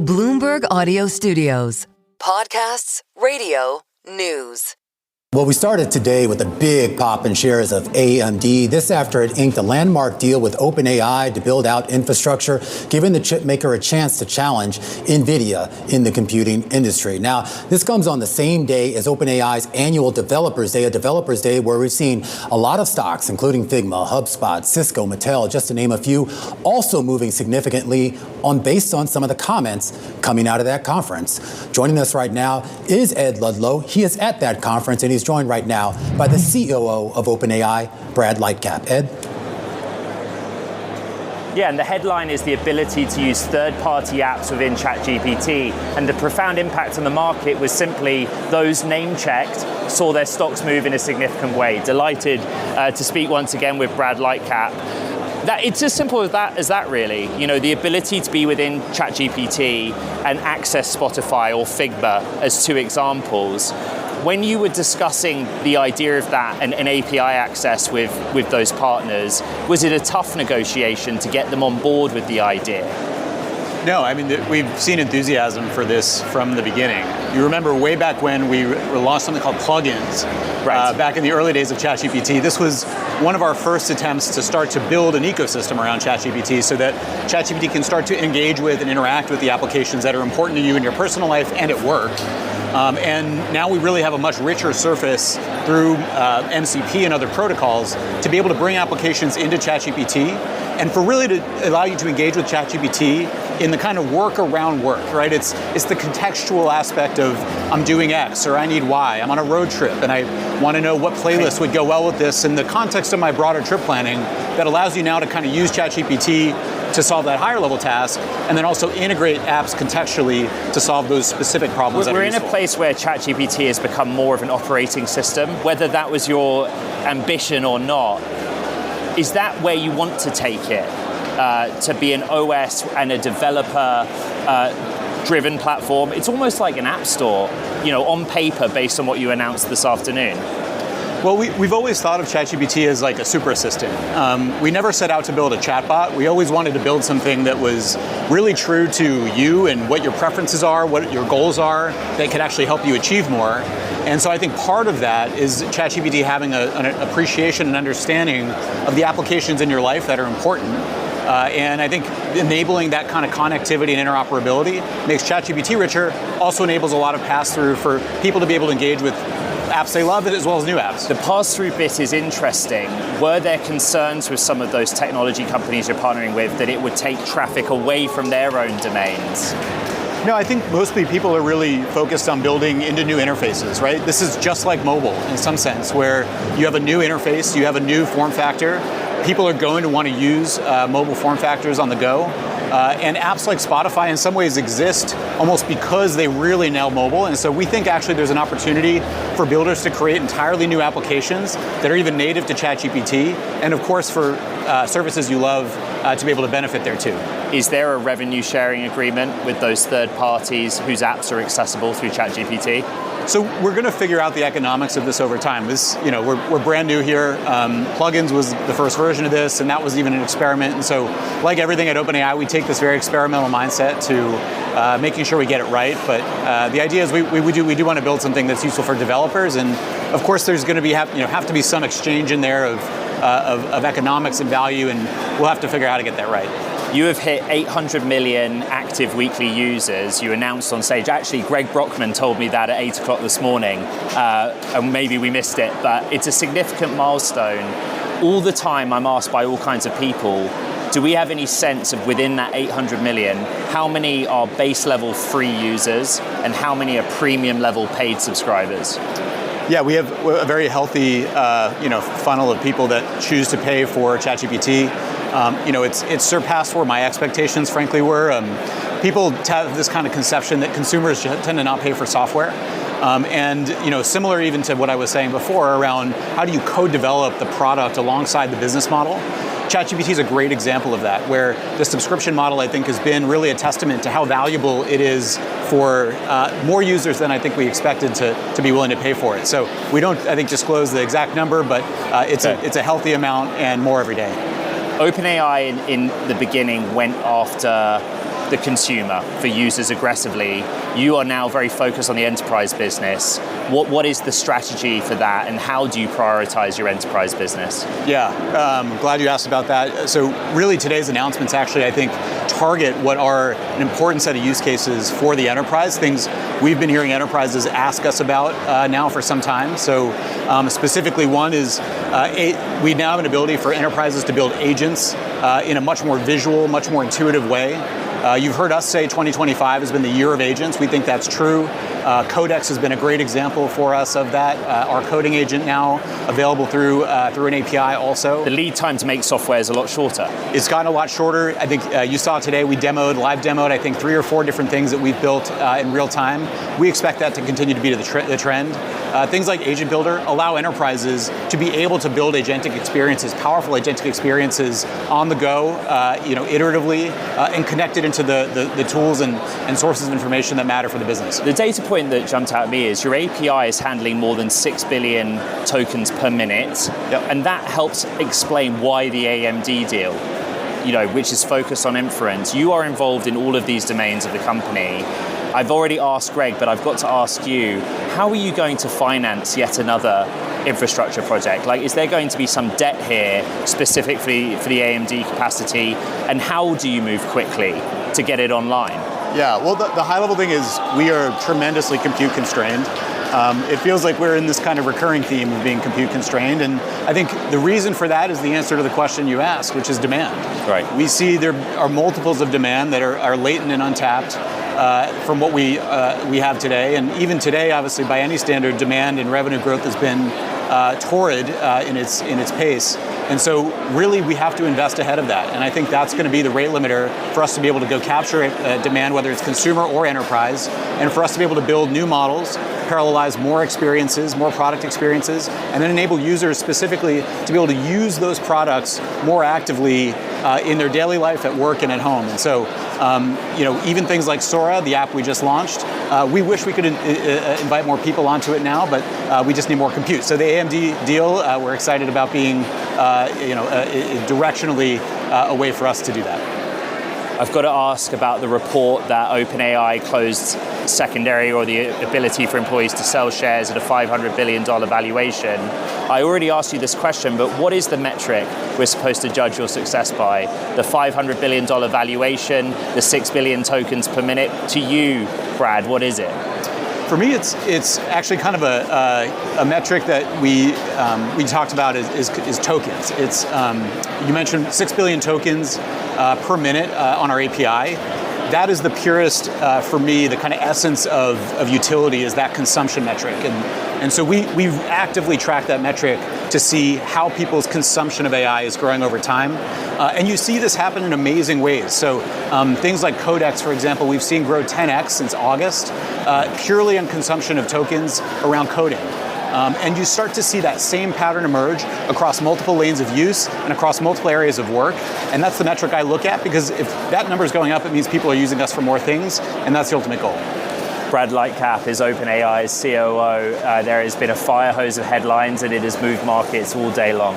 Bloomberg Audio Studios. Podcasts, radio, news. Well, we started today with a big pop in shares of AMD. This after it inked a landmark deal with OpenAI to build out infrastructure, giving the chip maker a chance to challenge NVIDIA in the computing industry. Now, this comes on the same day as OpenAI's annual Developers Day, a Developers Day where we've seen a lot of stocks, including Figma, HubSpot, Cisco, Mattel, just to name a few, also moving significantly based on some of the comments coming out of that conference. Joining us right now is Ed Ludlow. He is at that conference, and he's joined right now by the COO of OpenAI, Brad Lightcap. Ed? Yeah, and the headline is the ability to use third-party apps within ChatGPT, and the profound impact on the market was simply those name-checked saw their stocks move in a significant way. Delighted to speak once again with Brad Lightcap. It's as simple as that, really. You know, the ability to be within ChatGPT and access Spotify or Figma as two examples. When you were discussing the idea of that and API access with those partners, was it a tough negotiation to get them on board with the idea? No, I mean, we've seen enthusiasm for this from the beginning. You remember way back when we launched something called plugins, right. Back in the early days of ChatGPT. This was one of our first attempts to start to build an ecosystem around ChatGPT so that ChatGPT can start to engage with and interact with the applications that are important to you in your personal life and at work. And now we really have a much richer surface through MCP and other protocols to be able to bring applications into ChatGPT and for really to allow you to engage with ChatGPT in the kind of work around work, right? It's the contextual aspect of I'm doing X or I need Y, I'm on a road trip and I want to know what playlist would go well with this in the context of my broader trip planning that allows you now to kind of use ChatGPT to solve that higher level task, and then also integrate apps contextually to solve those specific problems. We're in a place where ChatGPT has become more of an operating system, whether that was your ambition or not. Is that where you want to take it? To be an OS and a developer driven platform? It's almost like an app store, on paper based on what you announced this afternoon. Well, we've always thought of ChatGPT as like a super assistant. We never set out to build a chatbot. We always wanted to build something that was really true to you and what your preferences are, what your goals are, that could actually help you achieve more. And so I think part of that is ChatGPT having an appreciation and understanding of the applications in your life that are important. And I think enabling that kind of connectivity and interoperability makes ChatGPT richer, also enables a lot of pass-through for people to be able to engage with apps they love as well as new apps. The pass-through bit is interesting. Were there concerns with some of those technology companies you're partnering with that it would take traffic away from their own domains? No, I think mostly people are really focused on building into new interfaces, right? This is just like mobile in some sense, where you have a new interface, you have a new form factor. People are going to want to use mobile form factors on the go. And apps like Spotify in some ways exist almost because they really nail mobile. And so we think actually there's an opportunity for builders to create entirely new applications that are even native to ChatGPT. And of course for services you love to be able to benefit there too. Is there a revenue sharing agreement with those third parties whose apps are accessible through ChatGPT? So we're going to figure out the economics of this over time. This, we're brand new here. Plugins was the first version of this, and that was even an experiment. And so, like everything at OpenAI, we take this very experimental mindset to making sure we get it right. But the idea is we do want to build something that's useful for developers, and of course, there's going to have to be some exchange in there of economics and value, and we'll have to figure out how to get that right. You have hit 800 million active weekly users. You announced on stage, actually Greg Brockman told me that at 8 o'clock this morning, and maybe we missed it, but it's a significant milestone. All the time I'm asked by all kinds of people, do we have any sense of within that 800 million, how many are base level free users and how many are premium level paid subscribers? Yeah, we have a very healthy funnel of people that choose to pay for ChatGPT. It's surpassed where my expectations, frankly, were. People have this kind of conception that consumers tend to not pay for software. Similar even to what I was saying before around how do you co-develop the product alongside the business model. ChatGPT is a great example of that, where the subscription model, I think, has been really a testament to how valuable it is for more users than I think we expected to be willing to pay for it. So we don't, I think, disclose the exact number, but it's a healthy amount and more every day. OpenAI in the beginning went after the consumer for users aggressively. You are now very focused on the enterprise business. What is the strategy for that, and how do you prioritize your enterprise business? Yeah, glad you asked about that. So really today's announcements actually, I think, target what are an important set of use cases for the enterprise, things we've been hearing enterprises ask us about now for some time. So specifically one is we now have an ability for enterprises to build agents in a much more visual, much more intuitive way. You've heard us say 2025 has been the year of agents. We think that's true. Codex has been a great example for us of that. Our coding agent now available through an API also. The lead time to make software is a lot shorter. It's gotten a lot shorter. I think you saw today we live demoed, I think 3 or 4 different things that we've built in real time. We expect that to continue to be the trend. Things like Agent Builder allow enterprises to be able to build agentic experiences, powerful agentic experiences on the go, iteratively, and connected into the tools and sources of information that matter for the business. The data point that jumped out at me is your API is handling more than 6 billion tokens per minute, and that helps explain why the AMD deal, which is focused on inference. You are involved in all of these domains of the company. I've already asked Greg, but I've got to ask you, how are you going to finance yet another infrastructure project? Like, is there going to be some debt here specifically for the AMD capacity, and how do you move quickly to get it online? Yeah, well, the high level thing is we are tremendously compute constrained. It feels like we're in this kind of recurring theme of being compute constrained, and I think the reason for that is the answer to the question you asked, which is demand. Right. We see there are multiples of demand that are latent and untapped from what we have today, and even today, obviously, by any standard, demand and revenue growth has been torrid in its pace. And so really we have to invest ahead of that. And I think that's going to be the rate limiter for us to be able to go capture demand, whether it's consumer or enterprise, and for us to be able to build new models, parallelize more experiences, more product experiences, and then enable users specifically to be able to use those products more actively in their daily life, at work, and at home. And so even things like Sora, the app we just launched, we wish we could invite more people onto it now, but we just need more compute. So the AMD deal, we're excited about being directionally a way for us to do that. I've got to ask about the report that OpenAI closed secondary, or the ability for employees to sell shares at a $500 billion valuation. I already asked you this question, but what is the metric we're supposed to judge your success by? The $500 billion valuation, the 6 billion tokens per minute? To you, Brad, what is it? For me, it's actually kind of a metric that we talked about is tokens. It's you mentioned 6 billion tokens per minute on our API. That is the purest, for me, the kind of essence of utility is that consumption metric. And so we've actively tracked that metric to see how people's consumption of AI is growing over time. And you see this happen in amazing ways. So things like Codex, for example, we've seen grow 10x since August, purely on consumption of tokens around coding. And you start to see that same pattern emerge across multiple lanes of use and across multiple areas of work. And that's the metric I look at, because if that number is going up, it means people are using us for more things, and that's the ultimate goal. Brad Lightcap is OpenAI's COO. There has been a fire hose of headlines, and it has moved markets all day long.